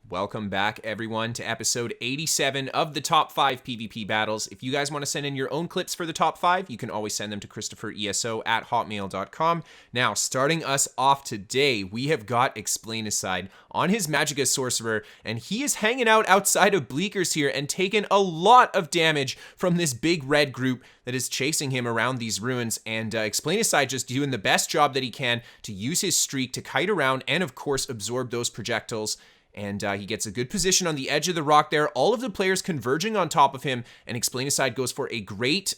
Welcome back, everyone, to episode 87 of the Top 5 PvP Battles. If you guys want to send in your own clips for the Top 5, you can always send them to KristoferESO at hotmail.com. Now, starting us off today, we have got Explanicide on his Magicka Sorcerer, and he is hanging out outside of Bleakers here and taking a lot of damage from this big red group that is chasing him around these ruins, and Explanicide just doing the best job that he can to use his streak to kite around and, of course, absorb those projectiles. And he gets a good position on the edge of the rock there. All of the players converging on top of him, and Explanicide goes for a great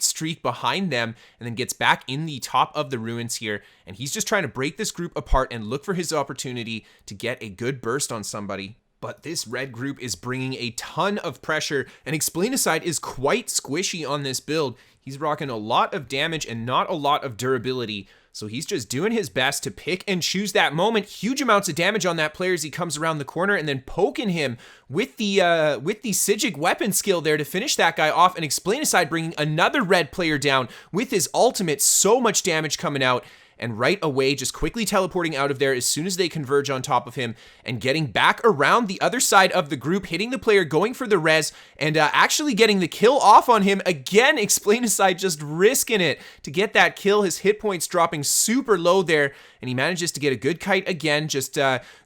streak behind them, and then gets back in the top of the ruins here. And he's just trying to break this group apart and look for his opportunity to get a good burst on somebody. But this red group is bringing a ton of pressure, and Explanicide is quite squishy on this build. He's rocking a lot of damage and not a lot of durability. So he's just doing his best to pick and choose that moment. Huge amounts of damage on that player as he comes around the corner, and then poking him with the Hyzock weapon skill there to finish that guy off. And Explanicide bringing another red player down with his ultimate. So much damage coming out. And right away, just quickly teleporting out of there as soon as they converge on top of him and getting back around the other side of the group, hitting the player, going for the res, and actually getting the kill off on him. Again, Explanicide just risking it to get that kill. His hit points dropping super low there, and he manages to get a good kite again, just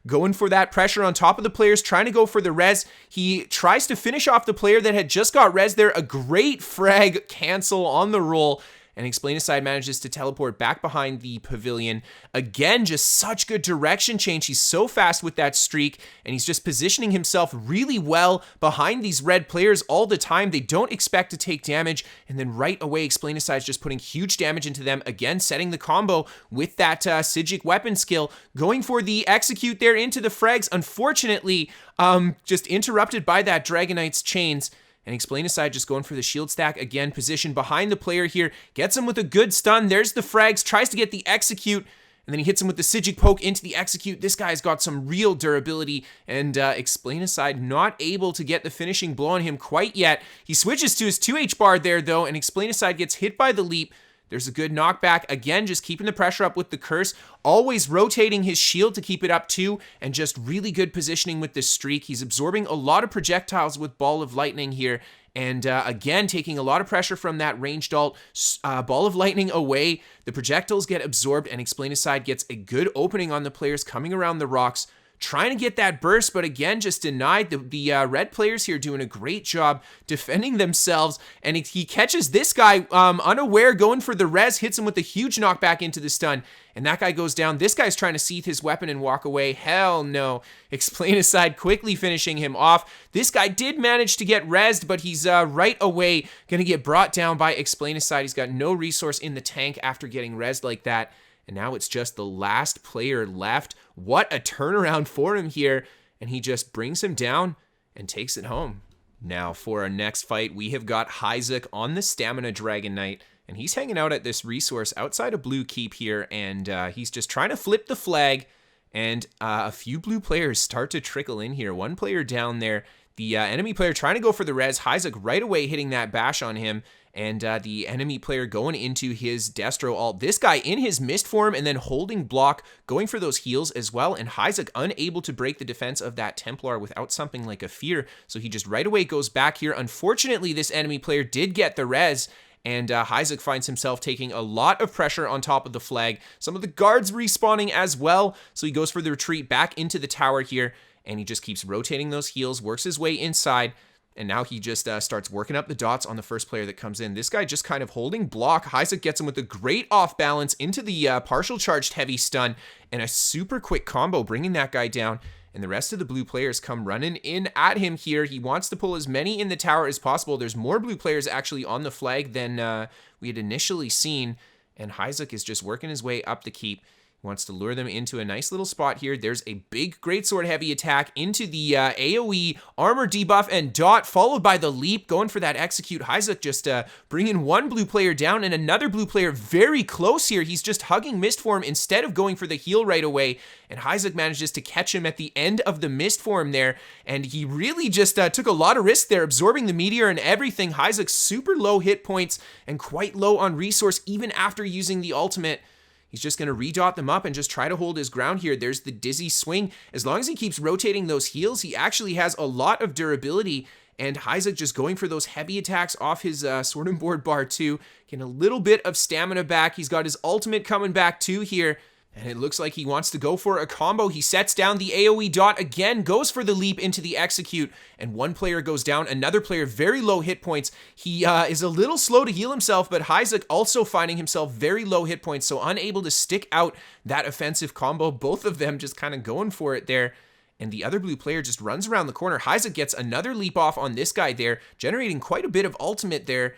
going for that pressure on top of the players, trying to go for the res. He tries to finish off the player that had just got res there. A great frag cancel on the roll. And Explanicide manages to teleport back behind the pavilion. Again, just such good direction change. He's so fast with that streak, and he's just positioning himself really well behind these red players all the time. They don't expect to take damage, and then right away, Explanicide's just putting huge damage into them. Again, setting the combo with that Hyzock weapon skill, going for the execute there into the frags. Unfortunately, just interrupted by that Dragonite's chains. And Explanicide just going for the shield stack again, position behind the player here, gets him with a good stun. There's the frags, tries to get the execute, and then he hits him with the Hyzock poke into the execute. This guy's got some real durability, and Explanicide not able to get the finishing blow on him quite yet. He switches to his 2H bar there, though, and Explanicide gets hit by the leap. There's a good knockback. Again, just keeping the pressure up with the curse. Always rotating his shield to keep it up too. And just really good positioning with this streak. He's absorbing a lot of projectiles with Ball of Lightning here. And again, taking a lot of pressure from that ranged ult. Ball of Lightning away. The projectiles get absorbed, and Explanicide gets a good opening on the players coming around the rocks. Trying to get that burst, but again, just denied. The red players here doing a great job defending themselves, and he catches this guy unaware, going for the res, hits him with a huge knockback into the stun, and that guy goes down. This guy's trying to seethe his weapon and walk away. Hell no. Explanicide quickly finishing him off. This guy did manage to get rezzed, but he's right away going to get brought down by Explanicide. He's got no resource in the tank after getting rezzed like that. And now it's just the last player left. What a turnaround for him here. And he just brings him down and takes it home. Now for our next fight, we have got Hyzock on the Stamina Dragon Knight. And he's hanging out at this resource outside of Blue Keep here. And he's just trying to flip the flag. And a few blue players start to trickle in here. One player down there. The enemy player trying to go for the res. Hyzock right away hitting that bash on him. And the enemy player going into his Destro ult. This guy in his mist form and then holding block, going for those heals as well. And Hyzock unable to break the defense of that Templar without something like a fear. So he just right away goes back here. Unfortunately, this enemy player did get the res. And Hyzock finds himself taking a lot of pressure on top of the flag. Some of the guards respawning as well. So he goes for the retreat back into the tower here. And he just keeps rotating those heals, works his way inside. And now he just starts working up the dots on the first player that comes in. This guy just kind of holding block. Hyzock gets him with a great off balance into the partial charged heavy stun. And a super quick combo bringing that guy down. And the rest of the blue players come running in at him here. He wants to pull as many in the tower as possible. There's more blue players actually on the flag than we had initially seen. And Hyzock is just working his way up the keep. Wants to lure them into a nice little spot here. There's a big greatsword heavy attack into the AoE armor debuff and dot, followed by the leap, going for that execute. Hyzock just bringing one blue player down and another blue player very close here. He's just hugging mist form instead of going for the heal right away. And Hyzock manages to catch him at the end of the mist form there. And he really just took a lot of risk there, absorbing the meteor and everything. Hyzock super low hit points and quite low on resource even after using the ultimate. He's just going to redot them up and just try to hold his ground here. There's the Dizzy Swing. As long as he keeps rotating those heals, he actually has a lot of durability. And Hyzock just going for those heavy attacks off his Sword and Board bar too. Getting a little bit of stamina back. He's got his ultimate coming back too here. And it looks like he wants to go for a combo. He sets down the AoE dot again, goes for the leap into the execute, and one player goes down. Another player, very low hit points. He is a little slow to heal himself, but Hyzock also finding himself very low hit points, so unable to stick out that offensive combo. Both of them just kind of going for it there. And the other blue player just runs around the corner. Hyzock gets another leap off on this guy there, generating quite a bit of ultimate there.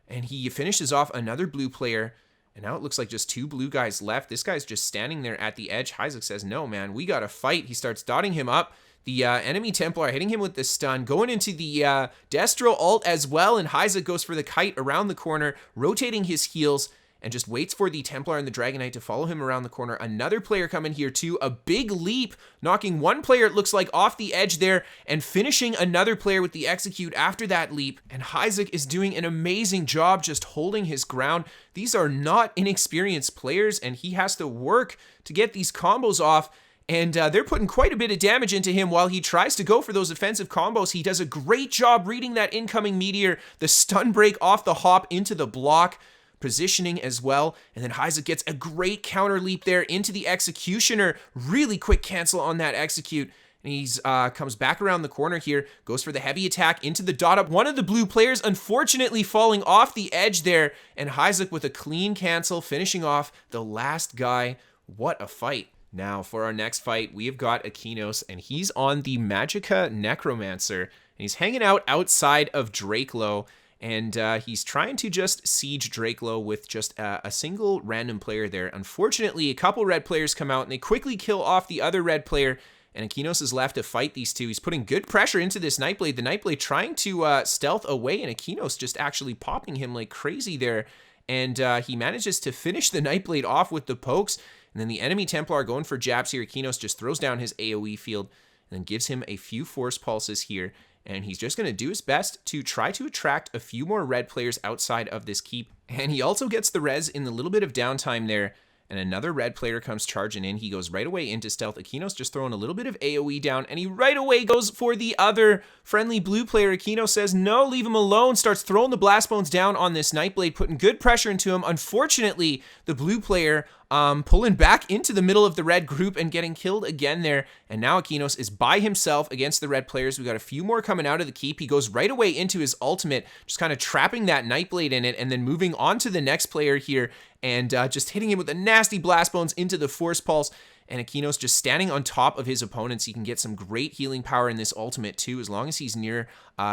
And he finishes off another blue player. And now it looks like just two blue guys left. This guy's just standing there at the edge. Hyzock says, no, man, we got to fight. He starts dotting him up. The enemy Templar hitting him with the stun, going into the Destro ult as well. And Hyzock goes for the kite around the corner, rotating his heals, and just waits for the Templar and the Dragon Knight to follow him around the corner. Another player coming here too. A big leap, knocking one player, it looks like, off the edge there, and finishing another player with the execute after that leap. And Hyzock is doing an amazing job just holding his ground. These are not inexperienced players, and he has to work to get these combos off. And they're putting quite a bit of damage into him while he tries to go for those offensive combos. He does a great job reading that incoming meteor, the stun break off the hop into the block, positioning as well. And then Hyzock gets a great counter leap there into the executioner. Really quick cancel on that execute. And he's comes back around the corner here, goes for the heavy attack into the dot up. One of the blue players unfortunately falling off the edge there, and Hyzock with a clean cancel, finishing off the last guy. What a fight. Now for our next fight, we have got Aquinos, and he's on the Magicka Necromancer, and he's hanging out outside of Drakelow. And he's trying to just siege Drakelow with just a single random player there. Unfortunately, a couple red players come out and they quickly kill off the other red player. And Aquinos is left to fight these two. He's putting good pressure into this Nightblade. The Nightblade trying to stealth away, and Aquinos just actually popping him like crazy there. And he manages to finish the Nightblade off with the pokes. And then the enemy Templar going for jabs here. Aquinos just throws down his AoE field and then gives him a few force pulses here. And he's just going to do his best to try to attract a few more red players outside of this keep. And he also gets the res in the little bit of downtime there. And another red player comes charging in. He goes right away into stealth. Aquinos just throwing a little bit of AoE down. And he right away goes for the other friendly blue player. Aquinos says, no, leave him alone. Starts throwing the blast bones down on this Nightblade, putting good pressure into him. Unfortunately, the blue player pulling back into the middle of the red group and getting killed again there. And now Aquinos is by himself against the red players. We got a few more coming out of the keep. He goes right away into his ultimate, just kind of trapping that Nightblade in it, and then moving on to the next player here and just hitting him with a nasty blast bones into the force pulse. And Aquinos just standing on top of his opponents. He can get some great healing power in this ultimate too, as long as he's near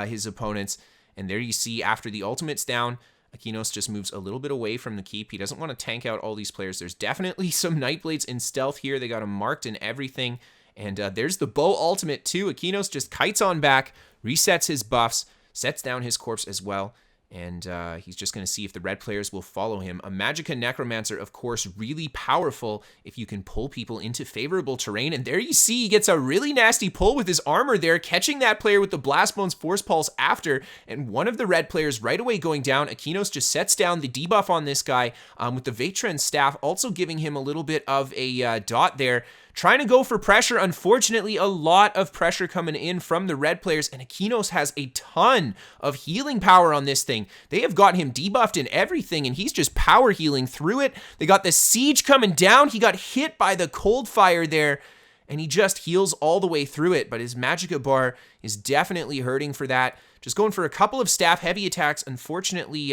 his opponents. And there you see, after the ultimate's down, Aquinos just moves a little bit away from the keep. He doesn't want to tank out all these players. There's definitely some Nightblades in stealth here. They got him marked and everything. And there's the bow ultimate too. Aquinos just kites on back, resets his buffs, sets down his corpse as well. And he's just going to see if the red players will follow him. A Magicka Necromancer, of course, really powerful if you can pull people into favorable terrain. And there you see he gets a really nasty pull with his armor there, catching that player with the Blast Bones Force Pulse after. And one of the red players right away going down. Aquinos just sets down the debuff on this guy with the Vatran Staff, also giving him a little bit of a dot there. Trying to go for pressure. Unfortunately, a lot of pressure coming in from the red players, and Aquinos has a ton of healing power on this thing. They have got him debuffed and everything, and he's just power healing through it. They got the siege coming down. He got hit by the cold fire there, and he just heals all the way through it, but his Magicka bar is definitely hurting for that. Just going for a couple of staff heavy attacks. Unfortunately,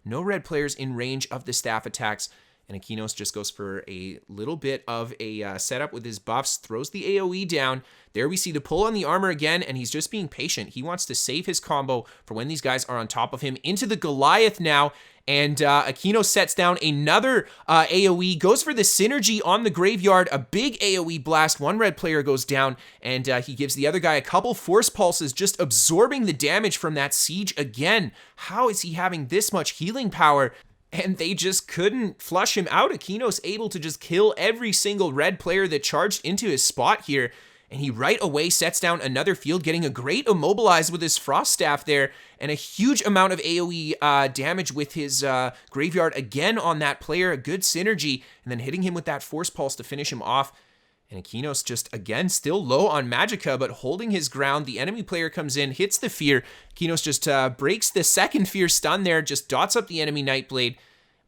no red players in range of the staff attacks. And Aquinos just goes for a little bit of a setup with his buffs, throws the AoE down. There we see the pull on the armor again, and he's just being patient. He wants to save his combo for when these guys are on top of him. Into the Goliath now, and Aquinos sets down another AoE, goes for the synergy on the graveyard, a big AoE blast. One red player goes down, and he gives the other guy a couple force pulses, just absorbing the damage from that siege again. How is he having this much healing power? And they just couldn't flush him out. Aquinos able to just kill every single red player that charged into his spot here. and he right away sets down another field, getting a great immobilize with his Frost Staff there, and a huge amount of AoE damage with his Graveyard again on that player, a good synergy, and then hitting him with that Force Pulse to finish him off. And Aquinos just, again, still low on Magicka, but holding his ground. The enemy player comes in, hits the Fear. Aquinos just breaks the second Fear stun there, just dots up the enemy Nightblade.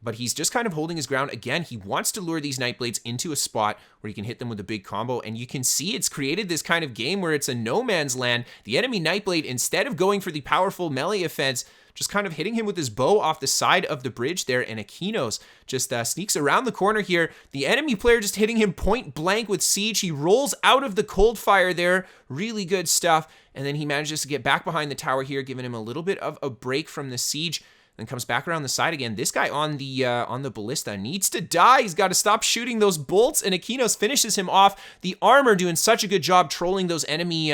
But he's just kind of holding his ground. Again, he wants to lure these Nightblades into a spot where he can hit them with a big combo. And you can see it's created this kind of game where it's a no man's land. The enemy Nightblade, instead of going for the powerful melee offense, just kind of hitting him with his bow off the side of the bridge there, and Aquinos just sneaks around the corner here. The enemy player just hitting him point blank with Siege. He rolls out of the cold fire there. Really good stuff. And then he manages to get back behind the tower here, giving him a little bit of a break from the Siege. Then comes back around the side again. This guy on the Ballista needs to die. He's got to stop shooting those bolts, and Aquinos finishes him off. The armor doing such a good job trolling those enemy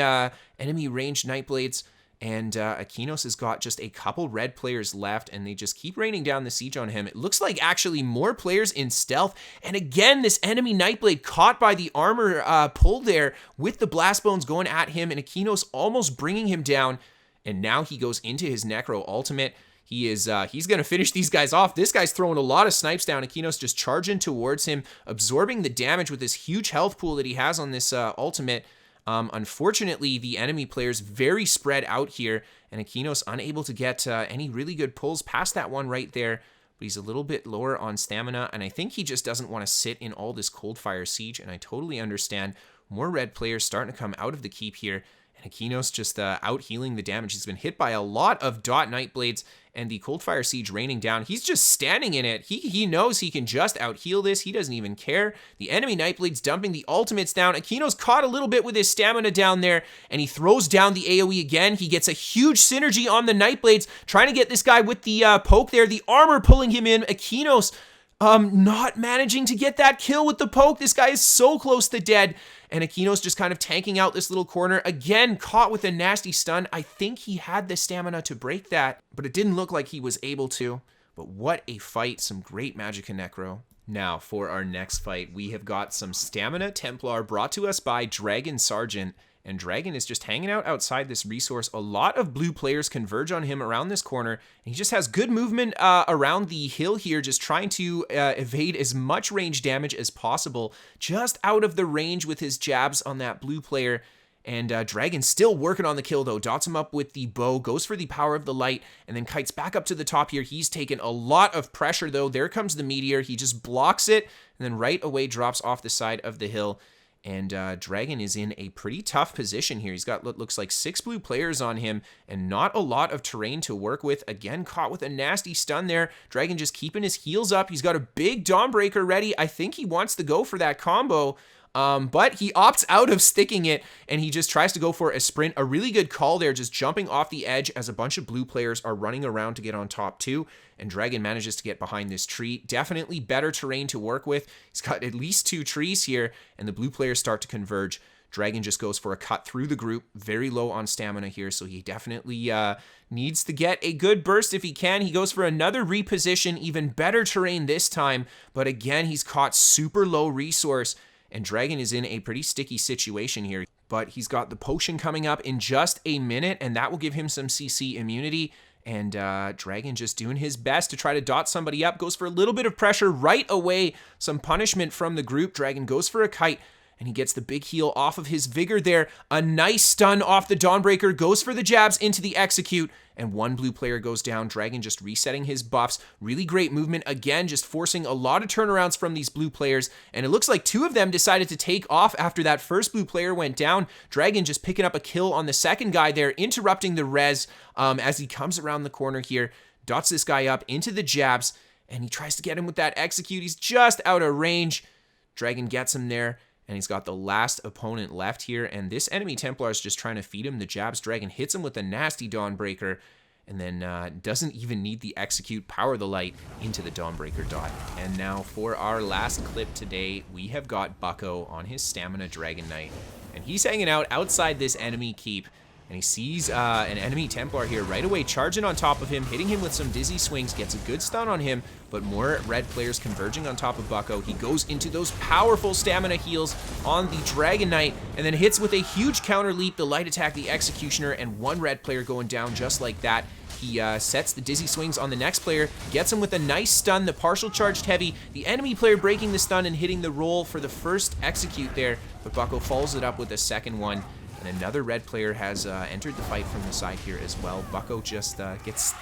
ranged Nightblades. And Aquinos has got just a couple red players left, and they just keep raining down the siege on him. It looks like actually more players in stealth. And again, this enemy Nightblade caught by the armor pull there with the Blast Bones going at him, and Aquinos almost bringing him down. And now he goes into his Necro ultimate. He's going to finish these guys off. This guy's throwing a lot of snipes down. Aquinos just charging towards him, absorbing the damage with this huge health pool that he has on this ultimate. Unfortunately, the enemy player's very spread out here, and Aquinos unable to get any really good pulls past that one right there. But he's a little bit lower on stamina, and I think he just doesn't want to sit in all this cold fire siege, and I totally understand. More red players starting to come out of the keep here, and Aquinos just out healing the damage. He's been hit by a lot of dot Nightblades, and the cold fire siege raining down. He's just standing in it. He knows he can just out heal this. He doesn't even care. The enemy Nightblade's dumping the ultimates down. Aquinos caught a little bit with his stamina down there, and he throws down the AoE again. He gets a huge synergy on the Nightblades, trying to get this guy with the poke there. The armor pulling him in. Aquinos not managing to get that kill with the poke. This guy is so close to dead. And Aquinos just kind of tanking out this little corner. Again, caught with a nasty stun. I think he had the stamina to break that, but it didn't look like he was able to. But what a fight. Some great Magicka Necro. Now, for our next fight, we have got some Stamina Templar brought to us by Dragon Sergeant. And Dragon is just hanging out outside this resource. A lot of blue players converge on him around this corner. And he just has good movement around the hill here, just trying to evade as much range damage as possible. Just out of the range with his jabs on that blue player. And Dragon still working on the kill, though. Dots him up with the bow, goes for the power of the light, and then kites back up to the top here. He's taken a lot of pressure, though. There comes the meteor. He just blocks it, and then right away drops off the side of the hill. And Dragon is in a pretty tough position here. He's got what looks like 6 blue players on him and not a lot of terrain to work with. Again, caught with a nasty stun there. Dragon just keeping his heals up. He's got a big Dawnbreaker ready. I think he wants to go for that combo. But he opts out of sticking it, and he just tries to go for a sprint. A really good call there, just jumping off the edge as a bunch of blue players are running around to get on top too. And Dragon manages to get behind this tree. Definitely better terrain to work with. He's got at least 2 trees here, and the blue players start to converge. Dragon just goes for a cut through the group. Very low on stamina here, so he definitely needs to get a good burst if he can. He goes for another reposition, even better terrain this time. But again, he's caught super low resource. And Dragon is in a pretty sticky situation here. But he's got the potion coming up in just a minute, and that will give him some CC immunity. And Dragon just doing his best to try to dot somebody up. Goes for a little bit of pressure right away. Some punishment from the group. Dragon goes for a kite, and he gets the big heal off of his vigor there. A nice stun off the Dawnbreaker. Goes for the jabs into the execute. And 1 blue player goes down. Dragon just resetting his buffs. Really great movement. Again, just forcing a lot of turnarounds from these blue players. And it looks like 2 of them decided to take off after that first blue player went down. Dragon just picking up a kill on the second guy there, interrupting the res as he comes around the corner here. Dots this guy up into the jabs, and he tries to get him with that execute. He's just out of range. Dragon gets him there. And he's got the last opponent left here. And this enemy Templar is just trying to feed him the jabs. Dragon hits him with a nasty Dawnbreaker. And then doesn't even need the execute. Power the light into the Dawnbreaker dot. And now for our last clip today, we have got Bucko on his Stamina Dragon Knight. And he's hanging out outside this enemy keep. And he sees an enemy Templar here right away, charging on top of him, hitting him with some dizzy swings, gets a good stun on him, but more red players converging on top of Bucko. He goes into those powerful stamina heals on the Dragon Knight, and then hits with a huge counter leap, the light attack, the Executioner, and one red player going down just like that. He sets the dizzy swings on the next player, gets him with a nice stun, the partial charged heavy, the enemy player breaking the stun and hitting the roll for the first execute there, but Bucko follows it up with a second one. And another red player has entered the fight from the side here as well. Bucko just gets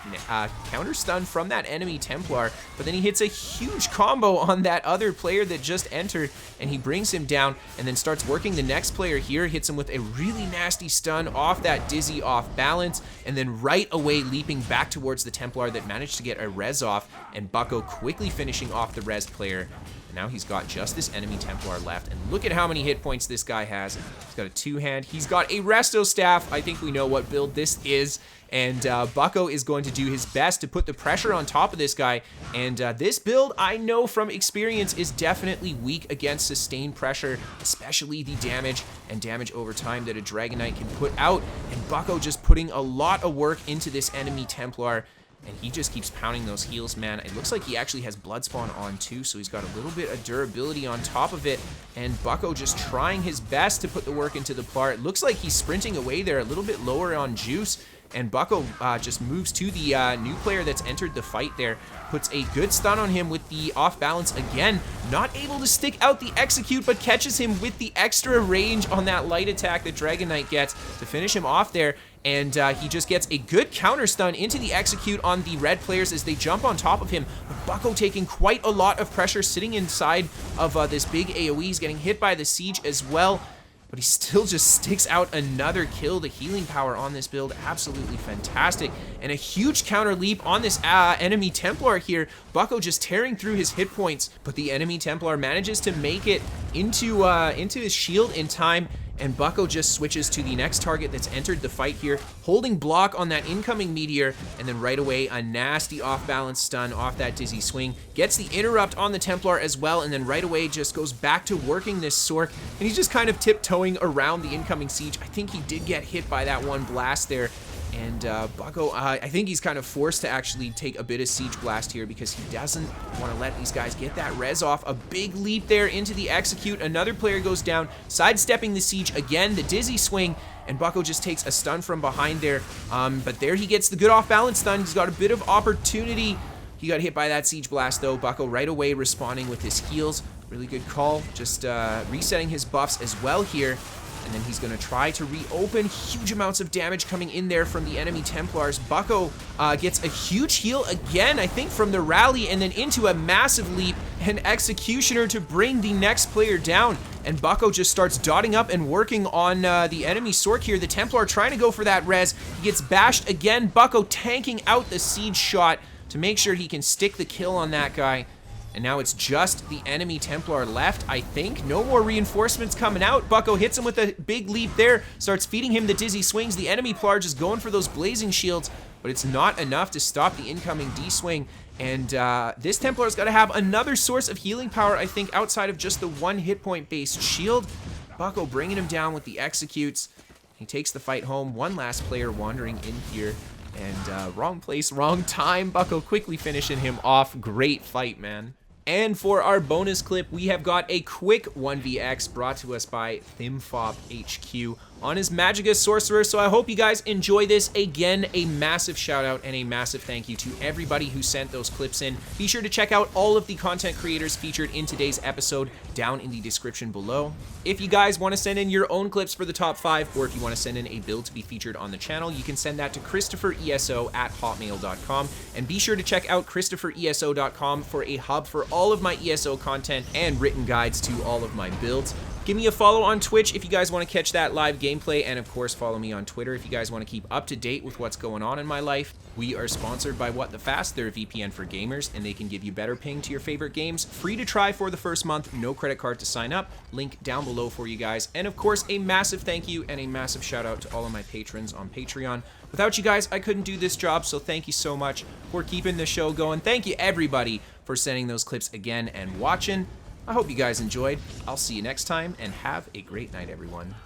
counter stun from that enemy Templar, but then he hits a huge combo on that other player that just entered, and he brings him down and then starts working the next player here, hits him with a really nasty stun off that dizzy off balance, and then right away leaping back towards the Templar that managed to get a res off, and Bucko quickly finishing off the res player. And now he's got just this enemy Templar left, and look at how many hit points this guy has. He's got a two-hand, he's got a resto staff. I think we know what build this is, and Bucko is going to do his best to put the pressure on top of this guy, and this build, I know from experience, is definitely weak against sustained pressure, especially the damage and damage over time that a Dragon Knight can put out, and Bucko just putting a lot of work into this enemy Templar. And he just keeps pounding those heals, man. It looks like he actually has Blood Spawn on too, so he's got a little bit of durability on top of it. And Bucko just trying his best to put the work into the Plar. It looks like he's sprinting away there, a little bit lower on juice. And Bucko just moves to the new player that's entered the fight there. Puts a good stun on him with the off balance again. Not able to stick out the execute, but catches him with the extra range on that light attack that Dragon Knight gets to finish him off there. And he just gets a good counter stun into the execute on the red players as they jump on top of him. But Bucko taking quite a lot of pressure sitting inside of this big AoE. He's getting hit by the siege as well. But he still just sticks out another kill. The healing power on this build, absolutely fantastic. And a huge counter leap on this enemy Templar here. Bucko just tearing through his hit points, but the enemy Templar manages to make it into his shield in time. And Bucko just switches to the next target that's entered the fight here, holding block on that incoming meteor, and then right away a nasty off-balance stun off that dizzy swing. Gets the interrupt on the Templar as well, and then right away just goes back to working this Sorc, and he's just kind of tiptoeing around the incoming siege. I think he did get hit by that one blast there. And Bucko, I think he's kind of forced to actually take a bit of siege blast here because he doesn't want to let these guys get that res off. A big leap there into the execute. Another player goes down, sidestepping the siege again, the dizzy swing, and Bucko just takes a stun from behind there. But there he gets the good off-balance stun. He's got a bit of opportunity. He got hit by that siege blast though. Bucko right away responding with his heals. Really good call. Just resetting his buffs as well here. And then he's going to try to reopen. Huge amounts of damage coming in there from the enemy Templars. Bucko gets a huge heal again, I think, from the rally, and then into a massive leap and Executioner to bring the next player down. And Bucko just starts dotting up and working on the enemy Sorc here. The Templar trying to go for that res. He gets bashed again. Bucko tanking out the siege shot to make sure he can stick the kill on that guy. And now it's just the enemy Templar left, I think. No more reinforcements coming out. Bucko hits him with a big leap there, starts feeding him the dizzy swings. The enemy Plar just going for those blazing shields, but it's not enough to stop the incoming D-swing. And this Templar's got to have another source of healing power, I think, outside of just the one hit point based shield. Bucko bringing him down with the executes. He takes the fight home. One last player wandering in here. And wrong place, wrong time. Bucko quickly finishing him off. Great fight, man. And for our bonus clip, we have got a quick 1vx brought to us by ThimphopHQ on his Magicka Sorcerer. So I hope you guys enjoy this. Again, a massive shout out and a massive thank you to everybody who sent those clips in. Be sure to check out all of the content creators featured in today's episode down in the description below. If you guys want to send in your own clips for the top 5, or if you want to send in a build to be featured on the channel, you can send that to KristoferESO@hotmail.com. And be sure to check out KristoferESO.com for a hub for all of my ESO content and written guides to all of my builds. Give me a follow on Twitch if you guys want to catch that live gameplay, and of course follow me on Twitter if you guys want to keep up to date with what's going on in my life. We are sponsored by What the Fast, their VPN for gamers, and they can give you better ping to your favorite games. Free to try for the first month, no credit card to sign up. Link down below for you guys. And of course, a massive thank you and a massive shout out to all of my patrons on Patreon. Without you guys, I couldn't do this job, so thank you so much for keeping the show going. Thank you everybody for sending those clips again and watching. I hope you guys enjoyed. I'll see you next time, and have a great night, everyone.